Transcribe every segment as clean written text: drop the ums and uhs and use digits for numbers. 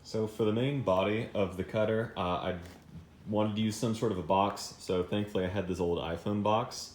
So for the main body of the cutter, I wanted to use some sort of a box. So thankfully I had this old iPhone box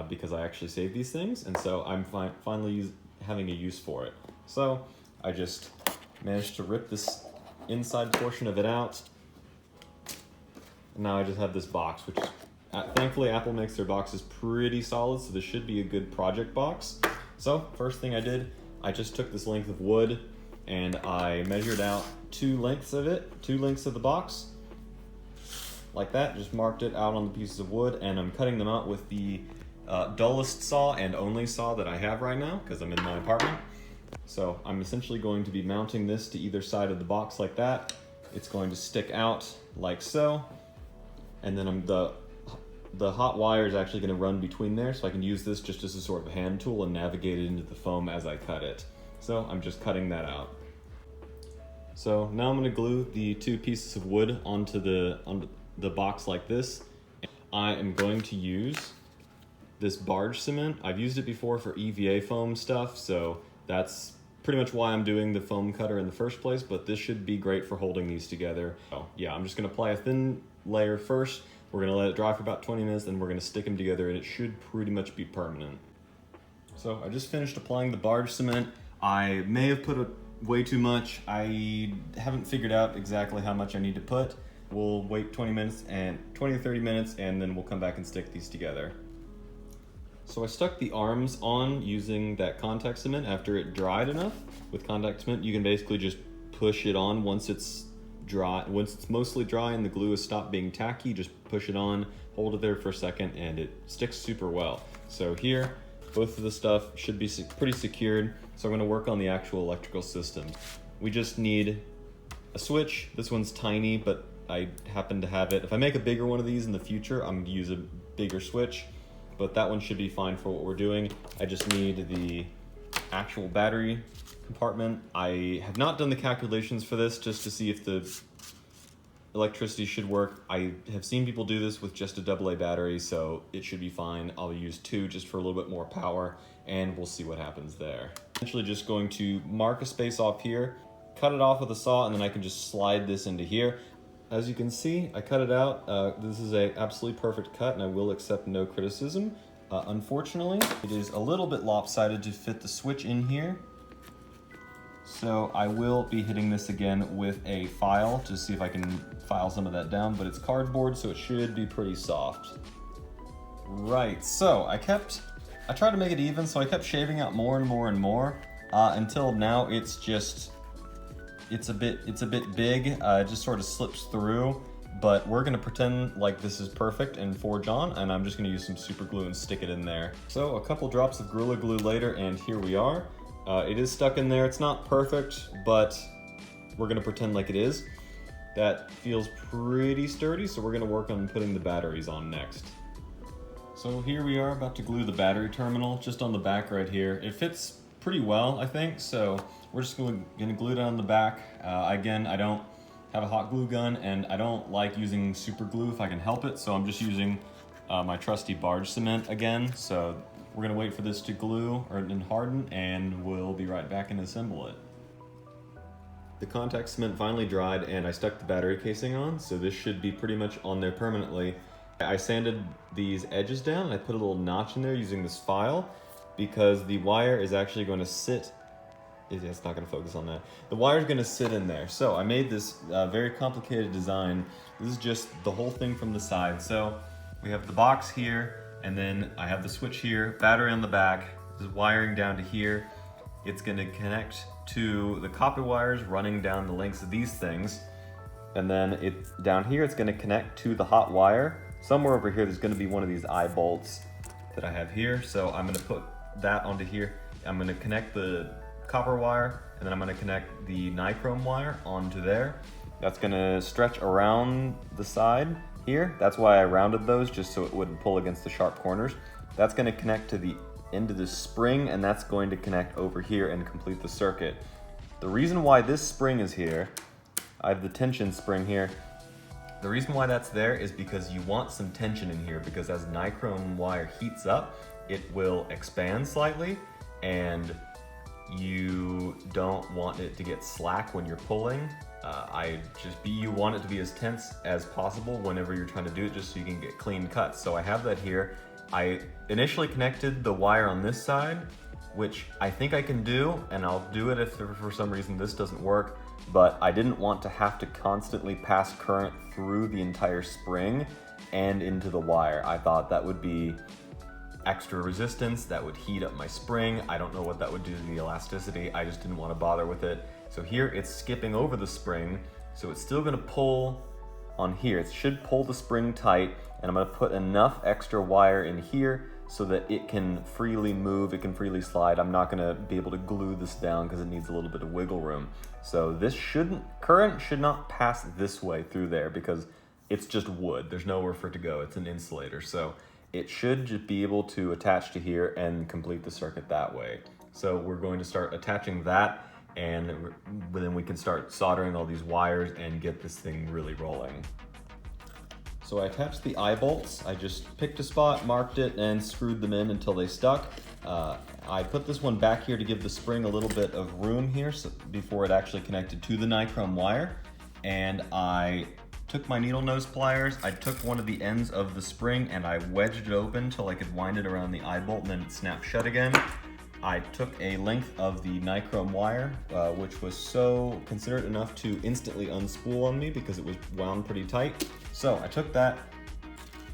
because I actually saved these things. And so I'm finally having a use for it. So I just managed to rip this inside portion of it out. And now I just have this box, which thankfully Apple makes their boxes pretty solid, so this should be a good project box. So first thing I did, I just took this length of wood and I measured out two lengths of the box. Like that, just marked it out on the pieces of wood, and I'm cutting them out with the dullest saw and only saw that I have right now because I'm in my apartment. So I'm essentially going to be mounting this to either side of the box like that. It's going to stick out like so, and then the hot wire is actually going to run between there, so I can use this just as a sort of hand tool and navigate it into the foam as I cut it. So I'm just cutting that out. So now I'm going to glue the two pieces of wood onto the box like this. I am going to use this barge cement. I've used it before for EVA foam stuff, so that's pretty much why I'm doing the foam cutter in the first place, but this should be great for holding these together. So yeah, I'm just going to apply a thin layer first. We're going to let it dry for about 20 minutes, then we're going to stick them together, and it should pretty much be permanent. So I just finished applying the barge cement. I may have put way too much. I haven't figured out exactly how much I need to put. We'll wait 20 to 30 minutes, and then we'll come back and stick these together. So I stuck the arms on using that contact cement after it dried enough. With contact cement, you can basically just push it on once it's dry. Once it's mostly dry and the glue has stopped being tacky, just push it on, hold it there for a second, and it sticks super well. So here, both of the stuff should be pretty secured. So I'm gonna work on the actual electrical system. We just need a switch. This one's tiny, but I happen to have it. If I make a bigger one of these in the future, I'm gonna use a bigger switch, but that one should be fine for what we're doing. I just need the actual battery compartment. I have not done the calculations for this just to see if the electricity should work. I have seen people do this with just a AA battery, so it should be fine. I'll use 2 just for a little bit more power, and we'll see what happens there. Essentially just going to mark a space off here, cut it off with a saw, and then I can just slide this into here. As you can see, I cut it out. This is an absolutely perfect cut, and I will accept no criticism. Unfortunately, it is a little bit lopsided to fit the switch in here. So I will be hitting this again with a file to see if I can file some of that down, but it's cardboard, so it should be pretty soft. Right, so I tried to make it even, so I kept shaving out more and more and more until now it's a bit big. It just sort of slips through, but we're gonna pretend like this is perfect and forge on, and I'm just gonna use some super glue and stick it in there. So a couple drops of Gorilla Glue later, and here we are. It is stuck in there. It's not perfect, but we're gonna pretend like it is. That feels pretty sturdy, so we're gonna work on putting the batteries on next. So here we are about to glue the battery terminal just on the back right here. It fits pretty well, I think, so we're just gonna glue it on the back. Again, I don't have a hot glue gun, and I don't like using super glue if I can help it, so I'm just using my trusty barge cement again. So we're gonna wait for this to glue and harden, and we'll be right back and assemble it. The contact cement finally dried, and I stuck the battery casing on, so this should be pretty much on there permanently. I sanded these edges down, and I put a little notch in there using this file because the wire is actually going to sit. It's not going to focus on that. The wire is going to sit in there. So I made this very complicated design. This is just the whole thing from the side. So we have the box here, and then I have the switch here, battery on the back, this is wiring down to here. It's going to connect to the copper wires running down the lengths of these things. And then down here, it's going to connect to the hot wire. Somewhere over here, there's going to be one of these eye bolts that I have here. So I'm going to put that onto here. I'm going to connect the copper wire, and then I'm going to connect the nichrome wire onto there. That's going to stretch around the side here. That's why I rounded those, just so it wouldn't pull against the sharp corners. That's going to connect to the end of this spring, and that's going to connect over here and complete the circuit. The reason why this spring is here, I have the tension spring here. The reason why that's there is because you want some tension in here, because as nichrome wire heats up, it will expand slightly, and you don't want it to get slack when you're pulling. You want it to be as tense as possible whenever you're trying to do it, just so you can get clean cuts. So I have that here. I initially connected the wire on this side, which I think I can do, and I'll do it if for some reason this doesn't work, but I didn't want to have to constantly pass current through the entire spring and into the wire. I thought that would be extra resistance, that would heat up my spring. I don't know what that would do to the elasticity. I just didn't want to bother with it. So here it's skipping over the spring, so it's still gonna pull on here. It should pull the spring tight, and I'm gonna put enough extra wire in here so that it can freely move, it can freely slide. I'm not gonna be able to glue this down because it needs a little bit of wiggle room. So this current should not pass this way through there because it's just wood. There's nowhere for it to go, it's an insulator. So it should just be able to attach to here and complete the circuit that way. So we're going to start attaching that, and then we can start soldering all these wires and get this thing really rolling. So I attached the eye bolts. I just picked a spot, marked it, and screwed them in until they stuck. I put this one back here to give the spring a little bit of room here before it actually connected to the nichrome wire. And I took my needle nose pliers, I took one of the ends of the spring and I wedged it open till I could wind it around the eye bolt and then it snapped shut again. I took a length of the nichrome wire, which was so considerate enough to instantly unspool on me because it was wound pretty tight. So I took that,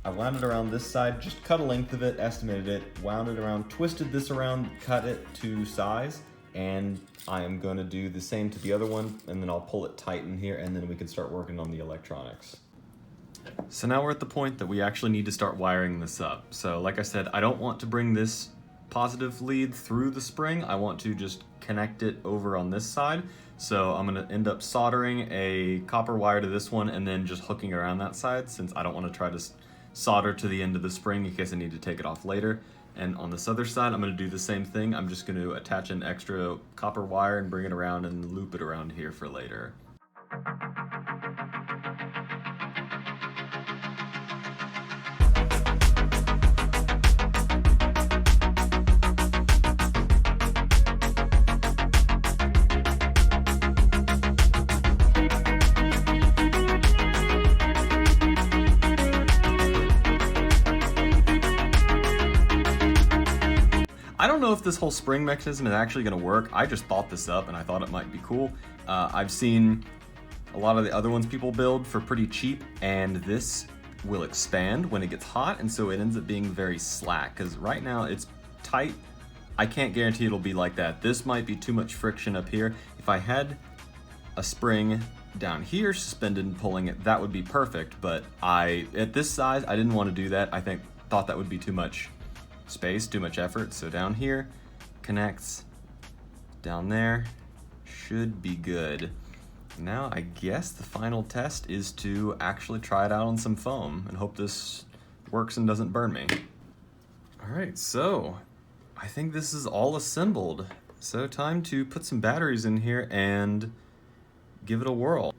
I wound it around this side, just cut a length of it, estimated it, wound it around, twisted this around, cut it to size, and I am going to do the same to the other one, and then I'll pull it tight in here, and then we can start working on the electronics. So now we're at the point that we actually need to start wiring this up. So like I said, I don't want to bring this positive lead through the spring. I want to just connect it over on this side. So I'm going to end up soldering a copper wire to this one and then just hooking around that side, since I don't want to try to solder to the end of the spring in case I need to take it off later. And on this other side, I'm going to do the same thing. I'm just going to attach an extra copper wire and bring it around and loop it around here for later. I don't know if this whole spring mechanism is actually going to work. I just thought this up and I thought it might be cool. I've seen a lot of the other ones people build for pretty cheap, and this will expand when it gets hot, and so it ends up being very slack, because right now it's tight. I can't guarantee it'll be like that. This might be too much friction up here. If I had a spring down here suspended and pulling it, that would be perfect, but at this size, I didn't want to do that. Thought that would be too much space, too much effort. So down here connects, down there should be good. Now I guess the final test is to actually try it out on some foam and hope this works and doesn't burn me. All right, so I think this is all assembled. So time to put some batteries in here and give it a whirl.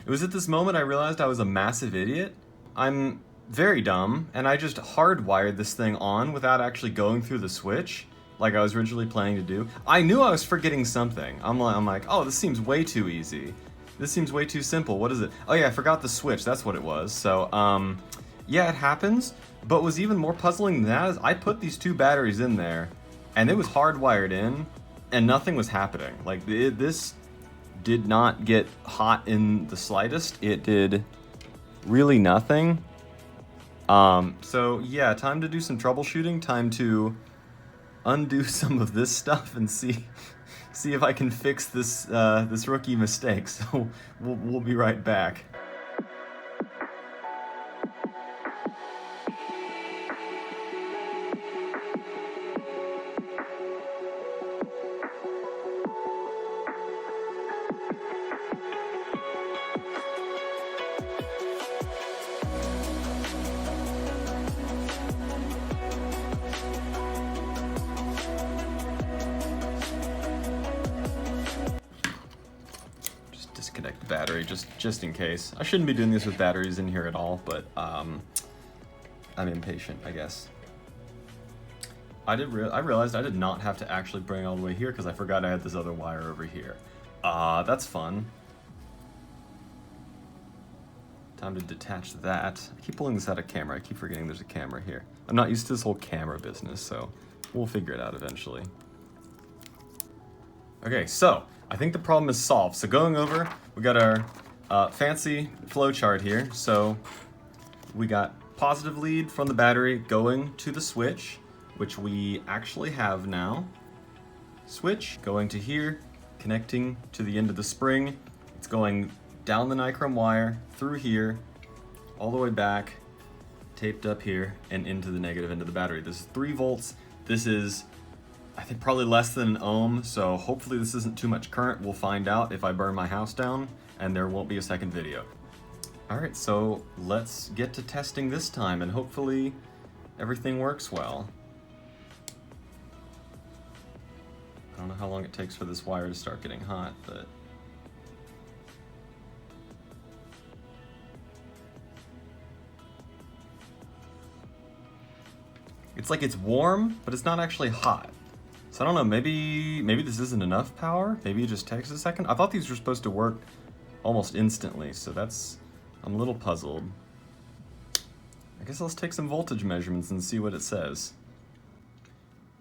It was at this moment I realized I was a massive idiot. I'm very dumb, and I just hardwired this thing on without actually going through the switch like I was originally planning to do. I knew I was forgetting something. I'm like, oh, this seems way too easy. This seems way too simple. What is it? Oh yeah, I forgot the switch. That's what it was. So, yeah, it happens. But what's even more puzzling than that is I put these two batteries in there, and it was hardwired in, and nothing was happening. Like, this did not get hot in the slightest. It did really nothing. So yeah, time to do some troubleshooting, time to undo some of this stuff and see if I can fix this this rookie mistake. So we'll be right back. Disconnect the battery just in case. I shouldn't be doing this with batteries in here at all, but I'm impatient, I guess. I realized I did not have to actually bring it all the way here because I forgot I had this other wire over here. That's fun. Time to detach that. I keep pulling this out of camera. I keep forgetting there's a camera here. I'm not used to this whole camera business, so we'll figure it out eventually. Okay, so I think the problem is solved. So going over, we got our fancy flow chart here. So we got positive lead from the battery going to the switch, which we actually have now. Switch going to here, connecting to the end of the spring. It's going down the nichrome wire, through here, all the way back, taped up here, and into the negative end of the battery. This is 3 volts. This is, I think, probably less than an ohm, so hopefully this isn't too much current. We'll find out if I burn my house down, and there won't be a second video. Alright, so let's get to testing this time, and hopefully everything works well. I don't know how long it takes for this wire to start getting hot, but... it's like it's warm, but it's not actually hot. So I don't know, maybe this isn't enough power? Maybe it just takes a second? I thought these were supposed to work almost instantly, so I'm a little puzzled. I guess let's take some voltage measurements and see what it says.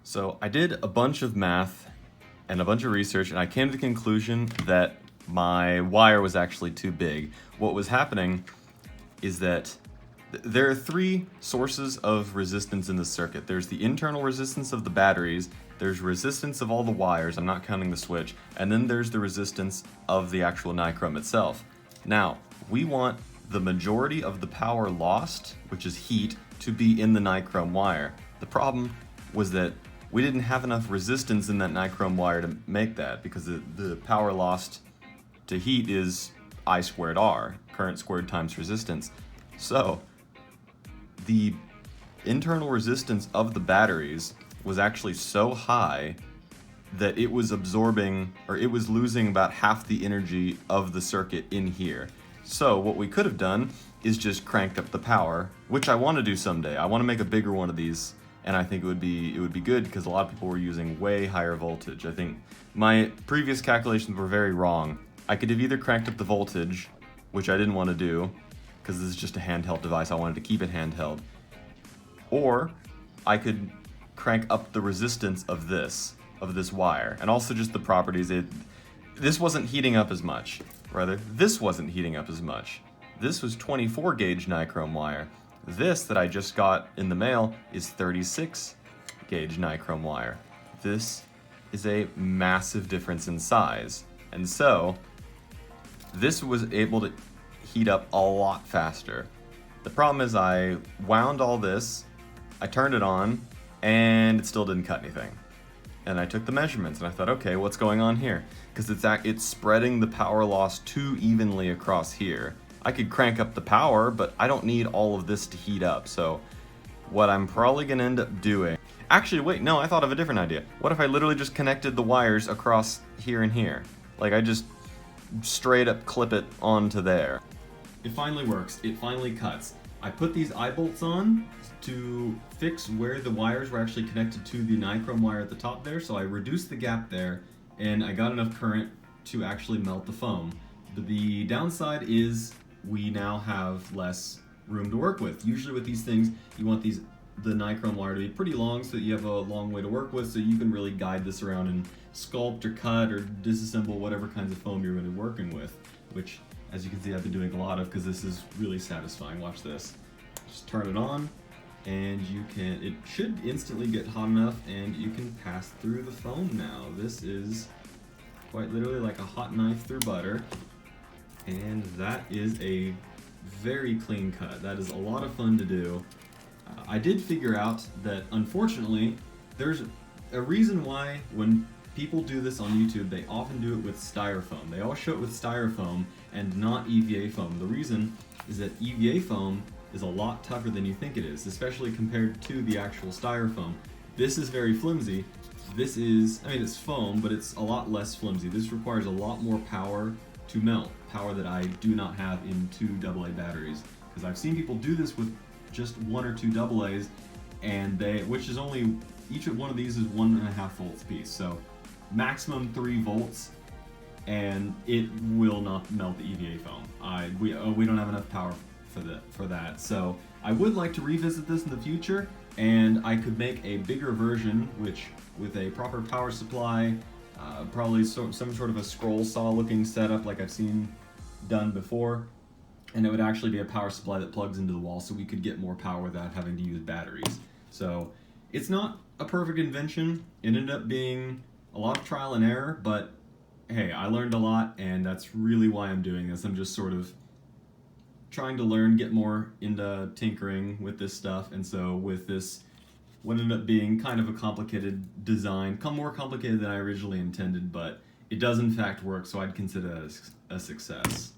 So I did a bunch of math and a bunch of research, and I came to the conclusion that my wire was actually too big. What was happening is that there are 3 sources of resistance in the circuit. There's the internal resistance of the batteries, there's resistance of all the wires, I'm not counting the switch, and then there's the resistance of the actual nichrome itself. Now, we want the majority of the power lost, which is heat, to be in the nichrome wire. The problem was that we didn't have enough resistance in that nichrome wire to make that, because the power lost to heat is I squared R, current squared times resistance. So, the internal resistance of the batteries was actually so high that it was absorbing, or it was losing about half the energy of the circuit in here. So what we could have done is just cranked up the power, which I want to do someday. I want to make a bigger one of these, and I think it would be good because a lot of people were using way higher voltage. I think my previous calculations were very wrong. I could have either cranked up the voltage, which I didn't want to do, because this is just a handheld device, I wanted to keep it handheld. Or I could crank up the resistance of this wire, and also just the properties. This wasn't heating up as much. Rather, this wasn't heating up as much. This was 24 gauge nichrome wire. This that I just got in the mail is 36 gauge nichrome wire. This is a massive difference in size. And so, this was able to heat up a lot faster. The problem is I wound all this, I turned it on, and it still didn't cut anything. And I took the measurements and I thought, okay, what's going on here? Because it's spreading the power loss too evenly across here. I could crank up the power, but I don't need all of this to heat up. So what I'm probably gonna end up doing, actually wait, no, I thought of a different idea. What if I literally just connected the wires across here and here? Like I just straight up clip it onto there. It finally works, it finally cuts. I put these eye bolts on to fix where the wires were actually connected to the nichrome wire at the top there, so I reduced the gap there, and I got enough current to actually melt the foam. But the downside is we now have less room to work with. Usually with these things, you want the nichrome wire to be pretty long so that you have a long way to work with, so you can really guide this around and sculpt or cut or disassemble whatever kinds of foam you're going to be working with, which, as you can see, I've been doing a lot of because this is really satisfying. Watch this. Just turn it on, and it should instantly get hot enough, and you can pass through the foam now. This is quite literally like a hot knife through butter, and that is a very clean cut. That is a lot of fun to do. I did figure out that, unfortunately, there's a reason why when people do this on YouTube, they often do it with styrofoam. They all show it with styrofoam and not EVA foam. The reason is that EVA foam is a lot tougher than you think it is, especially compared to the actual styrofoam. This is very flimsy. This is, I mean, it's foam, but it's a lot less flimsy. This requires a lot more power to melt, power that I do not have in 2 AA batteries. Because I've seen people do this with just 1 or 2 AA's, and which is only, each one of these is 1.5 volts piece, so maximum 3 volts, and it will not melt the EVA foam. We don't have enough power for that. So I would like to revisit this in the future, and I could make a bigger version, which with a proper power supply, probably some sort of a scroll saw looking setup like I've seen done before, and it would actually be a power supply that plugs into the wall, so we could get more power without having to use batteries. So it's not a perfect invention. It ended up being a lot of trial and error, but hey, I learned a lot, and that's really why I'm doing this. I'm just sort of trying to learn, get more into tinkering with this stuff, and so with this, what ended up being kind of a complicated design, more complicated than I originally intended, but it does in fact work, so I'd consider that a success.